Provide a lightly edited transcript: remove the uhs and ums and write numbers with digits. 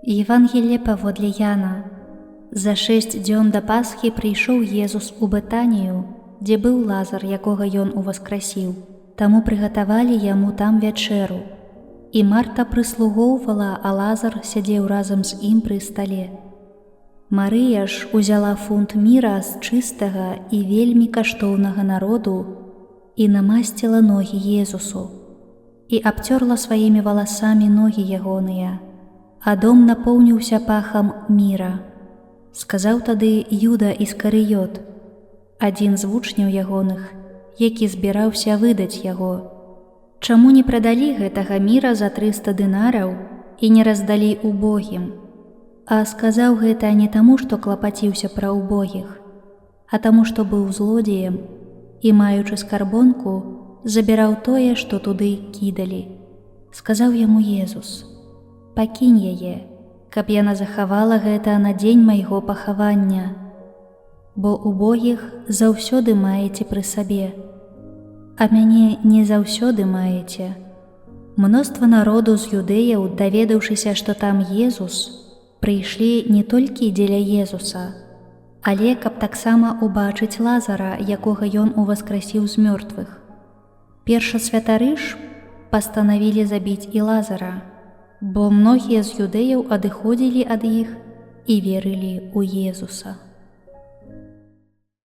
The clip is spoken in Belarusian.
Евангелие паводле Яна. За 6 дзён да Пасхі прыйшоў Езус у Бетанію, дзе быў Лазар, якога ён уваскрасіў. Таму прыгатавалі яму там вячэру. І Марта прыслугоўвала, а Лазар сядзеў разам з ім пры стале. Марыя ж узяла фунт міра з чыстага і вельмі каштоўнага народу і намасціла ногі Езусу, і абцёрла сваімі валасамі ногі ягоныя, а дом напоўніўся пахам міра. Сказаў тады Юда Іскарыёт, адзін з вучняў ягоных, які збіраўся выдаць яго: «Чаму не прадалі гэтага міра за 300 дынараў і не раздалі убогім?» А сказаў гэта не таму, што клапаціўся пра убогіх, а таму, што быў злодзеем і, маючы скарбонку, забіраў тое, што туды кідалі. Сказаў яму Езус: «Пакінь яе, каб яна захавала гэта на дзень майго пахавання, бо убогіх заўсёды маеце пры сабе, а мяне не заўсёды маеце». Мноства народу з юдэяў, даведаўшыся, што там Езус, прыйшлі не толькі дзеля Езуса, але каб таксама убачыць Лазара, якога ён уваскрасіў з мёртвых. Першасвятары ж пастанавілі забіць і Лазара, бо многія з юдэяў адыходзілі ад іх і верылі ў Езуса.